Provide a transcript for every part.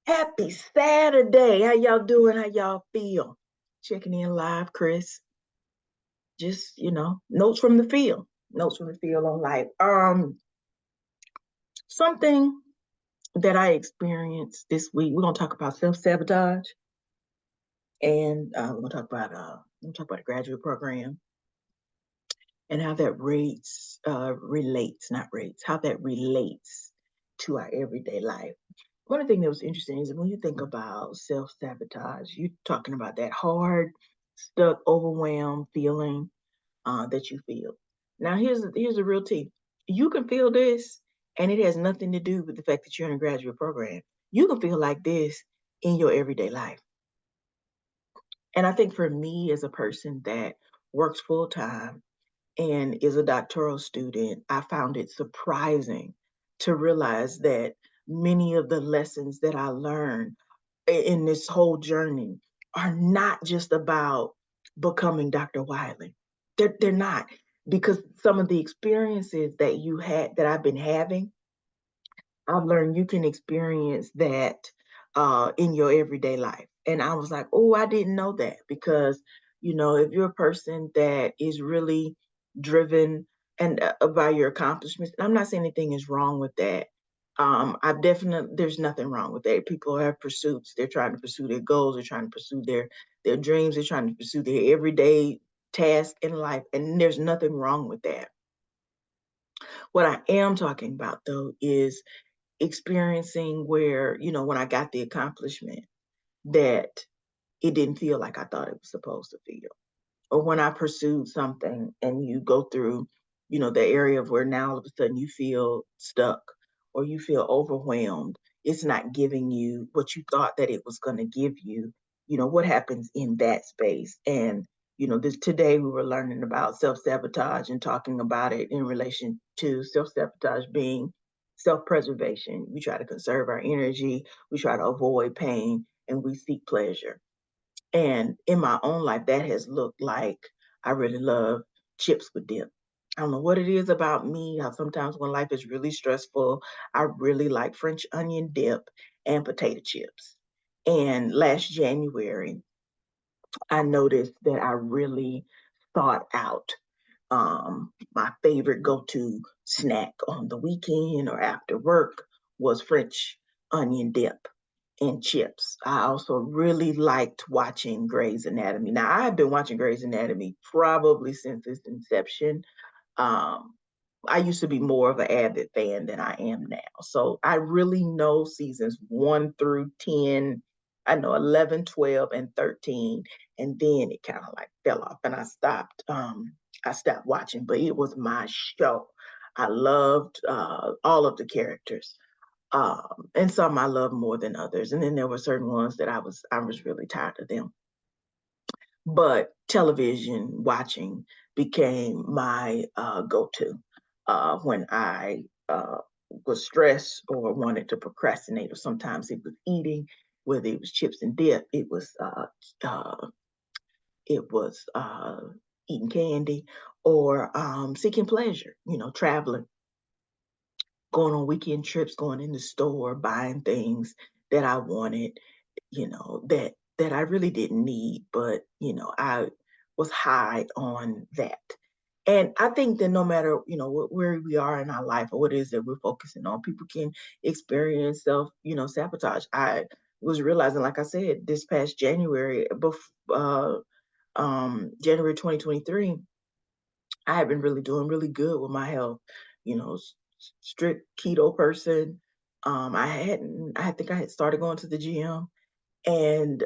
Happy Saturday. How y'all doing? How y'all feel? Checking in live, Chris. Just, notes from the field. Notes from the field on life. Something that I experienced this week. We're gonna talk about self-sabotage and we're gonna talk about a graduate program and how that how that relates to our everyday life. One thing that was interesting is when you think about self-sabotage, you're talking about that hard, stuck, overwhelmed feeling that you feel. Now, here's the real tea. You can feel this, and it has nothing to do with the fact that you're in a graduate program. You can feel like this in your everyday life. And I think for me, as a person that works full time and is a doctoral student, I found it surprising to realize that many of the lessons that I learned in this whole journey are not just about becoming Dr. Wiley. They're not, because some of the experiences that I've been having, I've learned you can experience that in your everyday life. And I was like, oh, I didn't know that, because, if you're a person that is really driven and by your accomplishments, and I'm not saying anything is wrong with that. There's nothing wrong with that. People have pursuits. They're trying to pursue their goals. They're trying to pursue their dreams. They're trying to pursue their everyday task in life. And there's nothing wrong with that. What I am talking about, though, is experiencing where, when I got the accomplishment, that it didn't feel like I thought it was supposed to feel. Or when I pursued something and you go through, the area of where now all of a sudden you feel stuck or you feel overwhelmed. It's not giving you what you thought that it was going to give you. What happens in that space. And, today we were learning about self-sabotage and talking about it in relation to self-sabotage being self-preservation. We try to conserve our energy, we try to avoid pain, and we seek pleasure. And in my own life, that has looked like I really love chips with dip. I don't know what it is about me, how sometimes when life is really stressful, I really like French onion dip and potato chips. And last January, I noticed that I really thought out my favorite go-to snack on the weekend or after work was French onion dip and chips. I also really liked watching Grey's Anatomy. Now, I've been watching Grey's Anatomy probably since its inception. Um, I used to be more of an avid fan than I am now. So I really know seasons 1 through 10. I know 11, 12, and 13. And then it kind of like fell off and I stopped watching, but it was my show. I loved all of the characters. And some I loved more than others. And then there were certain ones that I was really tired of them. But television watching became my go-to when I was stressed or wanted to procrastinate, or sometimes it was eating, whether it was chips and dip, uh, it was eating candy, or seeking pleasure, traveling, going on weekend trips, going in the store, buying things that I wanted, that I really didn't need, but I was high on that. And I think that no matter where we are in our life or what it is that we're focusing on, people can experience sabotage. I was realizing, like I said, this past January, January 2023, I have been really doing really good with my health. Strict keto person. I think I had started going to the gym, and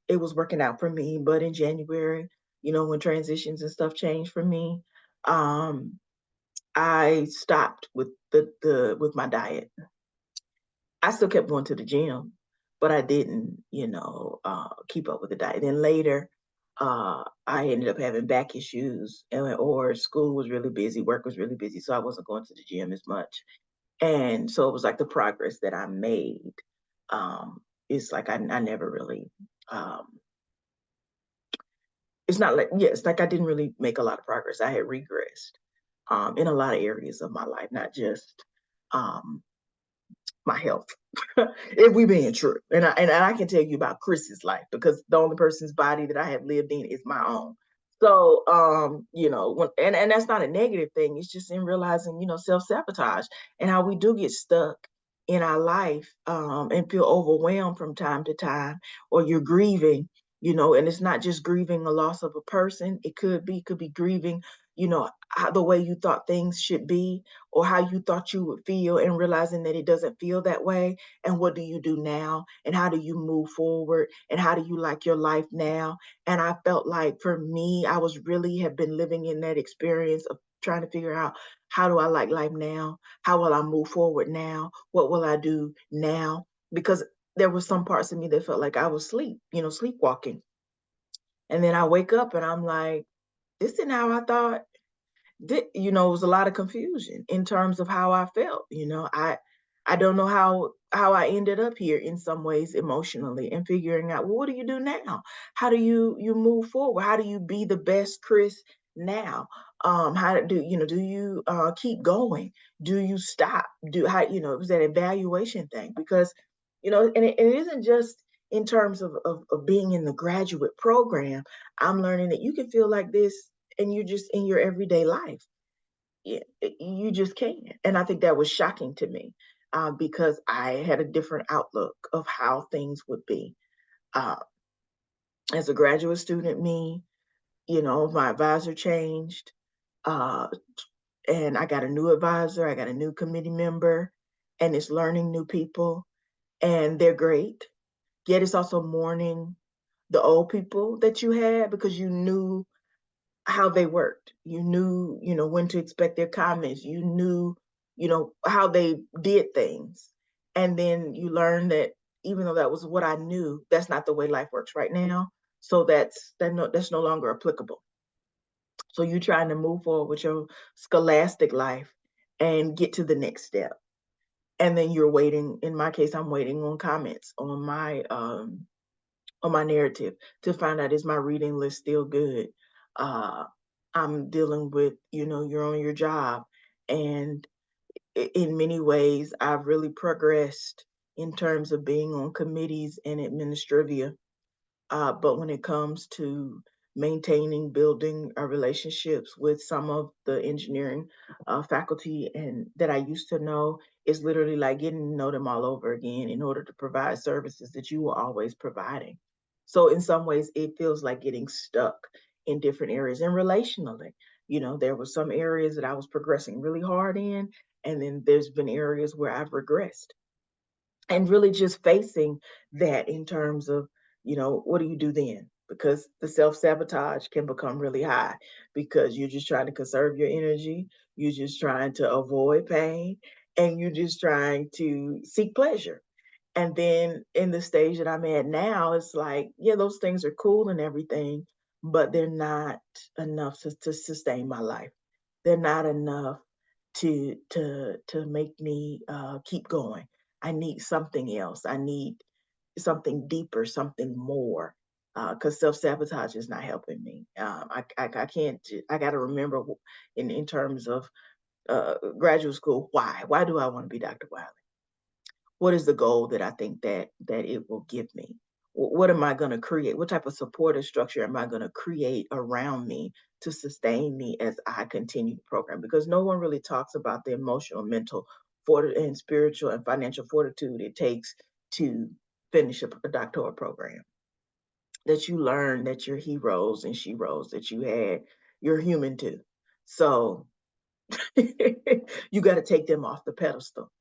it was working out for me. But in January, when transitions and stuff changed for me, um, I stopped with with my diet. I still kept going to the gym, but I didn't, keep up with the diet. Then later, I ended up having back issues, or school was really busy, work was really busy, so I wasn't going to the gym as much. And so it was like the progress that I made. It's like I never really. It's not like, yeah, it's like I didn't really make a lot of progress. I had regressed in a lot of areas of my life, not just um, my health. if we being true. And I can tell you about Chris's life because the only person's body that I have lived in is my own. So and that's not a negative thing. It's just in realizing, self-sabotage and how we do get stuck in our life and feel overwhelmed from time to time, or you're grieving, and it's not just grieving a loss of a person. It could be grieving, the way you thought things should be or how you thought you would feel, and realizing that it doesn't feel that way. And what do you do now, and how do you move forward, and how do you like your life now? And I felt like for me, I was really have been living in that experience of trying to figure out, how do I like life now? How will I move forward now? What will I do now? Because there were some parts of me that felt like I was sleepwalking. And then I wake up and I'm like, this isn't how I thought. It was a lot of confusion in terms of how I felt. I don't know how I ended up here in some ways emotionally, and figuring out, well, what do you do now? How do you move forward? How do you be the best Chris now? How do you keep going? Do you stop? Do how it was that evaluation thing, because and it isn't just in terms of being in the graduate program. I'm learning that you can feel like this and you're just in your everyday life. You just can't. And I think that was shocking to me, because I had a different outlook of how things would be. Uh, as a graduate student, my advisor changed, uh, and I got a new advisor, I got a new committee member, and it's learning new people, and they're great. Yet it's also mourning the old people that you had, because you knew how they worked. You knew, when to expect their comments. You knew, how they did things. And then you learn that even though that was what I knew, that's not the way life works right now. So that's no longer applicable. So you're trying to move forward with your scholastic life and get to the next step. And then you're waiting. In my case, I'm waiting on comments on my narrative to find out, is my reading list still good? Uh, I'm dealing with, you're on your job. And in many ways, I've really progressed in terms of being on committees and administrivia. But when it comes to maintaining, building relationships with some of the engineering faculty and that I used to know, is literally like getting to know them all over again in order to provide services that you were always providing. So in some ways, it feels like getting stuck in different areas. And relationally, there were some areas that I was progressing really hard in, and then there's been areas where I've regressed, and really just facing that in terms of, what do you do then? Because the self-sabotage can become really high, because you're just trying to conserve your energy, you're just trying to avoid pain, and you're just trying to seek pleasure. And then in the stage that I'm at now, it's like, yeah, those things are cool and everything, but they're not enough to sustain my life. They're not enough to make me keep going. I need something else. I need something deeper, something more. Because self-sabotage is not helping me. I can't. I got to remember in terms of graduate school. Why do I want to be Dr. Wiley? What is the goal that I think that it will give me? What am I going to create? What type of supportive structure am I going to create around me to sustain me as I continue the program? Because no one really talks about the emotional, mental, and spiritual and financial fortitude it takes to finish a doctoral program. That you learn that your heroes and sheroes that you had, you're human too. So you got to take them off the pedestal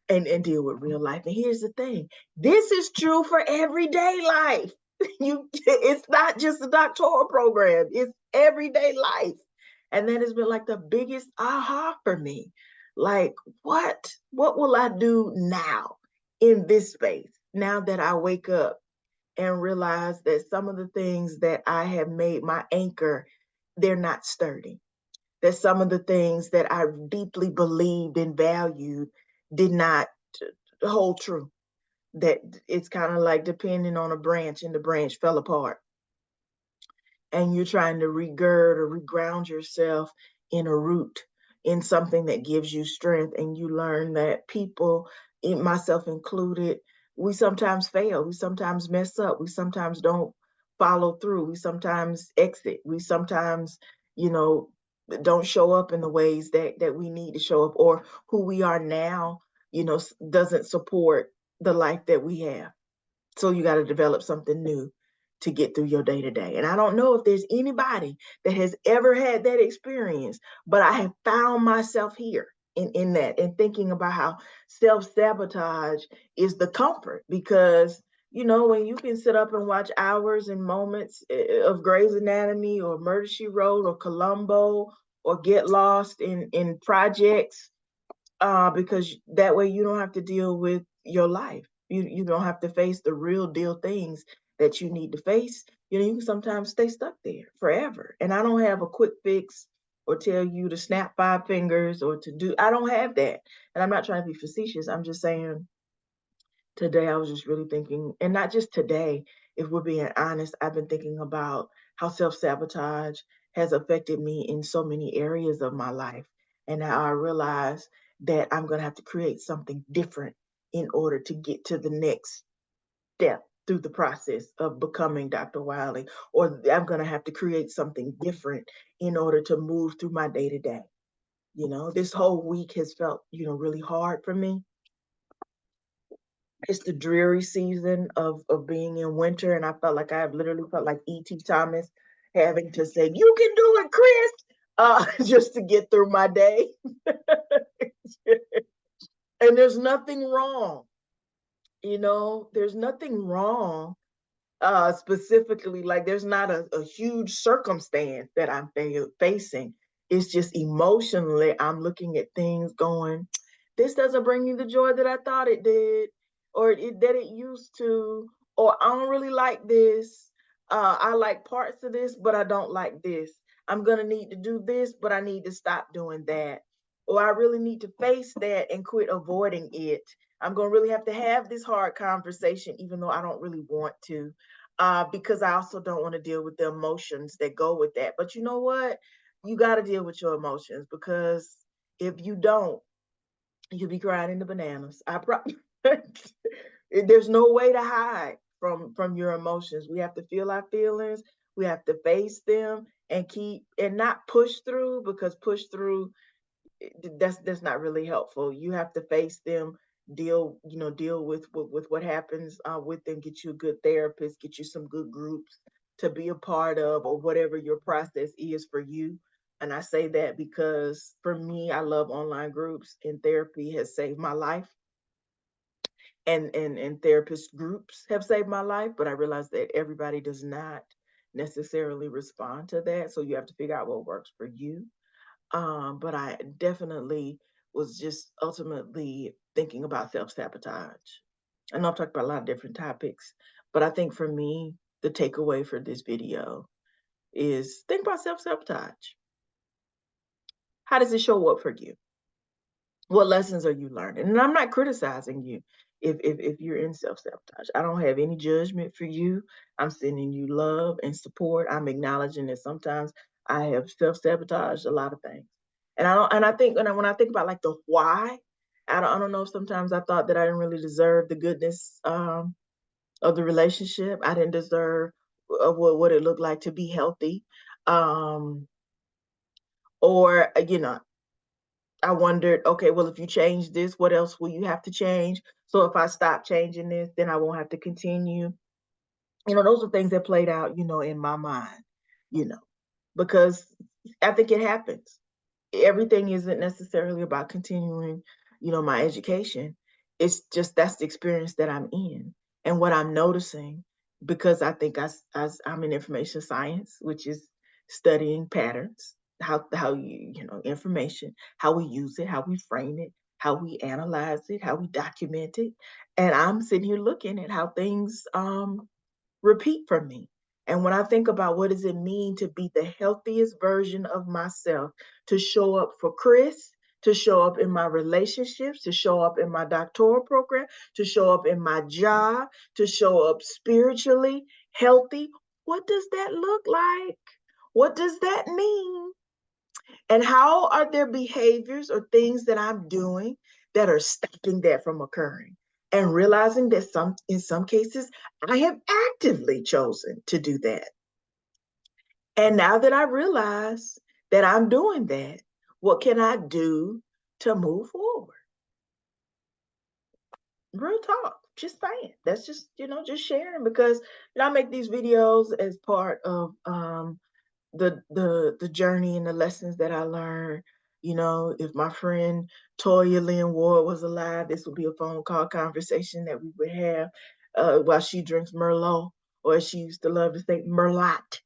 and deal with real life. And here's the thing, this is true for everyday life. It's not just a doctoral program, it's everyday life. And that has been like the biggest aha for me. Like, what will I do now in this space? Now that I wake up and realize that some of the things that I have made my anchor, they're not sturdy. That some of the things that I deeply believed and valued did not hold true. That it's kind of like depending on a branch and the branch fell apart. And you're trying to regird or reground yourself in a root, in something that gives you strength. And you learn that people myself included, we sometimes fail, we sometimes mess up, we sometimes don't follow through, we sometimes exit, we sometimes, you know, don't show up in the ways that we need to show up, or who we are now, doesn't support the life that we have. So you got to develop something new to get through your day to day. And I don't know if there's anybody that has ever had that experience, but I have found myself here in that, and thinking about how self sabotage is the comfort, because when you can sit up and watch hours and moments of Grey's Anatomy or Murder She Wrote or Columbo, or get lost in projects, because that way you don't have to deal with your life. You don't have to face the real deal things that you need to face. You can sometimes stay stuck there forever. And I don't have a quick fix or tell you to snap 5 fingers or to do. I don't have that. And I'm not trying to be facetious. I'm just saying, today I was just really thinking, and not just today, if we're being honest, I've been thinking about how self sabotage has affected me in so many areas of my life. And now I realize that I'm going to have to create something different in order to get to the next step through the process of becoming Dr. Wiley, or I'm going to have to create something different in order to move through my day to day. This whole week has felt, really hard for me. It's the dreary season of being in winter, and I felt like I've literally felt like E.T. Thomas having to say, "You can do it, Chris," just to get through my day. And there's nothing wrong, there's nothing wrong, specifically, like there's not a huge circumstance that I'm facing. It's just emotionally I'm looking at things going, this doesn't bring me the joy that I thought it did, or that it used to, or I don't really like this. I like parts of this, but I don't like this. I'm gonna need to do this, but I need to stop doing that, or I really need to face that and quit avoiding it. I'm gonna really have to have this hard conversation, even though I don't really want to, because I also don't want to deal with the emotions that go with that. But you know what? You got to deal with your emotions, because if you don't, you'll be crying in the bananas. I probably there's no way to hide from your emotions. We have to feel our feelings. We have to face them and keep and not push through, because push through, that's not really helpful. You have to face them, deal with what happens with them, get you a good therapist, get you some good groups to be a part of, or whatever your process is for you. And I say that because for me, I love online groups, and therapy has saved my life, and therapist groups have saved my life. But I realize that everybody does not necessarily respond to that, so you have to figure out what works for you. But I definitely was just ultimately thinking about self sabotage. I know I've talked about a lot of different topics, but I think for me, the takeaway for this video is think about self sabotage. How does it show up for you? What lessons are you learning? And I'm not criticizing you if you're in self sabotage. I don't have any judgment for you. I'm sending you love and support. I'm acknowledging that sometimes I have self sabotaged a lot of things, and I think when I think about like the why, I don't know if sometimes I thought that I didn't really deserve the goodness of the relationship. I didn't deserve what it looked like to be healthy, um, or I wondered, okay, well, if you change this, what else will you have to change? So if I stop changing this, then I won't have to continue. Those are things that played out, in my mind, you know, because I think it happens. Everything isn't necessarily about continuing, my education. It's just that's the experience that I'm in. And what I'm noticing, because I think I'm in information science, which is studying patterns, how information, how we use it, how we frame it, how we analyze it, how we document it. And I'm sitting here looking at how things repeat for me. And when I think about what does it mean to be the healthiest version of myself, to show up for Chris, to show up in my relationships, to show up in my doctoral program, to show up in my job, to show up spiritually healthy, what does that look like? What does that mean? And how are there behaviors or things that I'm doing that are stopping that from occurring, and realizing that in some cases I have actively chosen to do that. And now that I realize that I'm doing that, what can I do to move forward? Real talk, just saying. That's just, just sharing, because I make these videos as part of the journey and the lessons that I learned. If my friend Toya Lynn Ward was alive, this would be a phone call conversation that we would have while she drinks Merlot, or as she used to love to say, Merlot.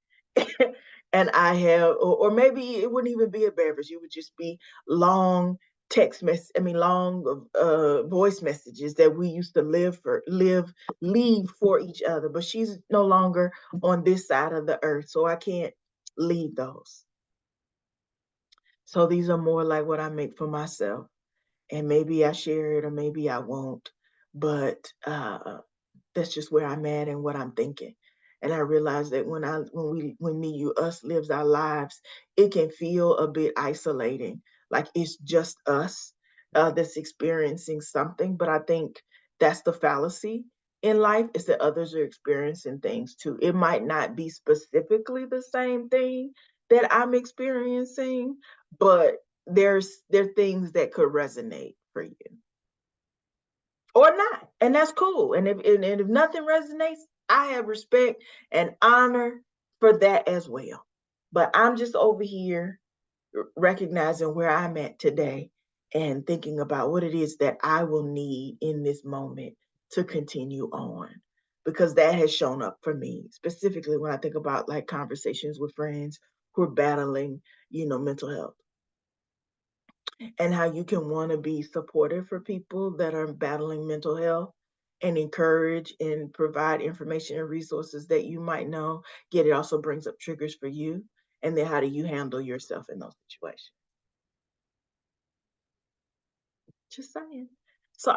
And I have, or maybe it wouldn't even be a beverage. It would just be long long voice messages that we used to leave for each other. But she's no longer on this side of the earth, so I can't leave those. So these are more like what I make for myself, and maybe I share it or maybe I won't. But that's just where I'm at and what I'm thinking. And I realize that when me, you, us lives our lives, it can feel a bit isolating, like it's just us that's experiencing something. But I think that's the fallacy in life, is that others are experiencing things too. It might not be specifically the same thing that I'm experiencing, but there are things that could resonate for you or not, and that's cool. And if nothing resonates, I have respect and honor for that as well. But I'm just over here recognizing where I'm at today and thinking about what it is that I will need in this moment to continue on, because that has shown up for me, specifically when I think about like conversations with friends who are battling, mental health, and how you can want to be supportive for people that are battling mental health and encourage and provide information and resources that you might know. Yet it also brings up triggers for you. And then how do you handle yourself in those situations? Just saying. So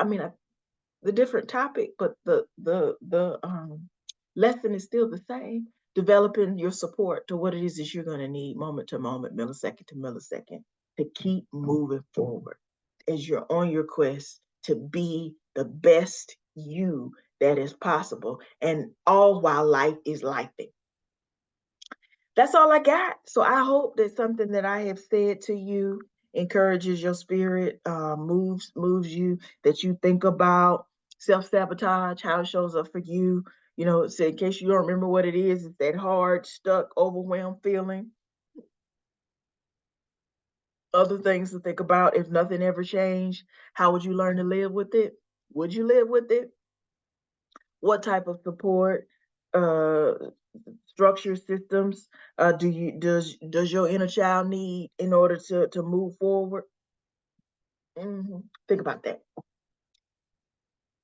the different topic, but the lesson is still the same. Developing your support to what it is that you're going to need moment to moment, millisecond to millisecond, to keep moving forward as you're on your quest to be the best you that is possible, and all while life is lifing. That's all I got. So I hope that something that I have said to you encourages your spirit, moves you, that you think about self-sabotage, how it shows up for you. So in case you don't remember what it is, it's that hard, stuck, overwhelmed feeling. Other things to think about: if nothing ever changed, how would you learn to live with it? Would you live with it? What type of support, uh, structure, systems does your inner child need in order to move forward? Think about that.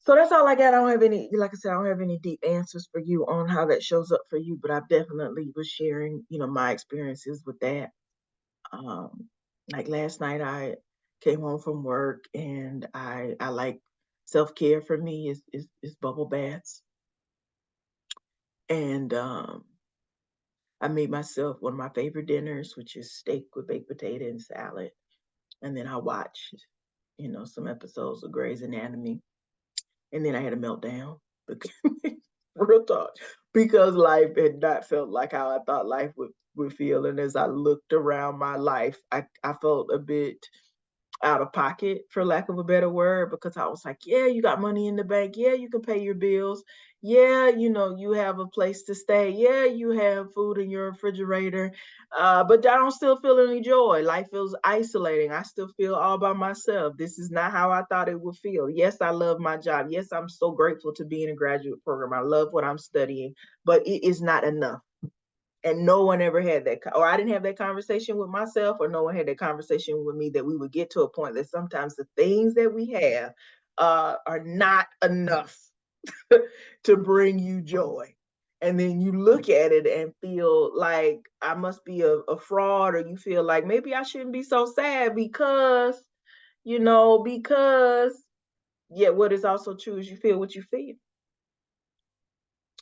So that's all I got. I don't have any, like I said, I don't have any deep answers for you on how that shows up for you, but I definitely was sharing, my experiences with that. Um, like last night, I came home from work, and I like self-care for me is bubble baths, and I made myself one of my favorite dinners, which is steak with baked potato and salad. And then I watched, some episodes of Grey's Anatomy. And then I had a meltdown. Because, real talk. Because life had not felt like how I thought life would feel. And as I looked around my life, I felt a bit out of pocket, for lack of a better word, because I was like, yeah, you got money in the bank. Yeah, you can pay your bills. Yeah, you have a place to stay. Yeah, you have food in your refrigerator. But I don't still feel any joy. Life feels isolating. I still feel all by myself. This is not how I thought it would feel. Yes, I love my job. Yes, I'm so grateful to be in a graduate program. I love what I'm studying, but it is not enough. And no one ever had that, or I didn't have that conversation with myself, or no one had that conversation with me, that we would get to a point that sometimes the things that we have are not enough to bring you joy. And then you look at it and feel like I must be a fraud, or you feel like maybe I shouldn't be so sad because yet what is also true is you feel what you feel.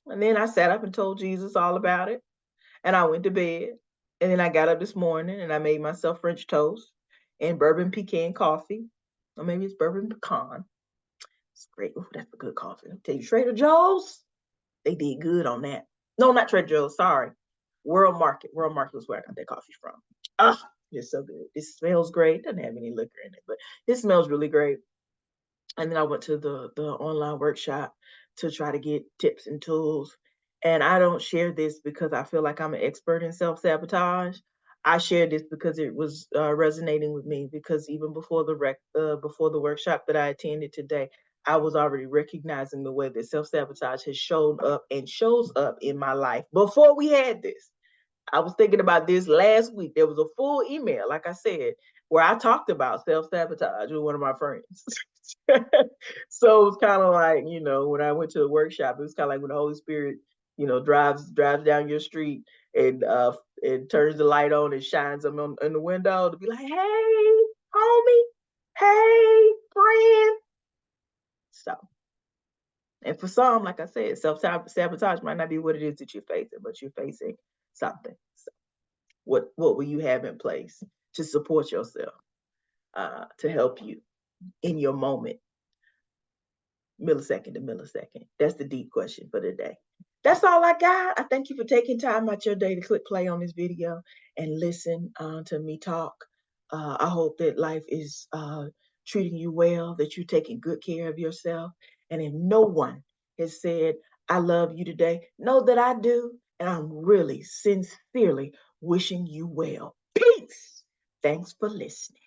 And then I sat up and told Jesus all about it. And I went to bed. And then I got up this morning and I made myself French toast and bourbon pecan coffee. or maybe it's bourbon pecan. It's great. Ooh, that's a good coffee. I'll tell you, Trader Joe's, they did good on that. No, not Trader Joe's. Sorry, World Market. World Market was where I got that coffee from. Ah, it's so good. It smells great. Doesn't have any liquor in it, but it smells really great. And then I went to the online workshop to try to get tips and tools. And I don't share this because I feel like I'm an expert in self sabotage. I shared this because it was resonating with me. Because even before the workshop that I attended today, I was already recognizing the way that self sabotage has shown up and shows up in my life before we had this. I was thinking about this last week. There was a full email, like I said, where I talked about self sabotage with one of my friends. So it was kind of like, when I went to the workshop, it was kind of like when the Holy Spirit, drives down your street and turns the light on and shines them on in the window to be like, hey, homie, hey, friend. So, and for some, like I said, self sabotage might not be what it is that you're facing, but you're facing something. So what will you have in place to support yourself, to help you in your moment, millisecond to millisecond? That's the deep question for today. That's all I got. I thank you for taking time out your day to click play on this video and listen to me talk. I hope that life is treating you well, that you're taking good care of yourself. And if no one has said, I love you today, know that I do. And I'm really sincerely wishing you well. Peace. Thanks for listening.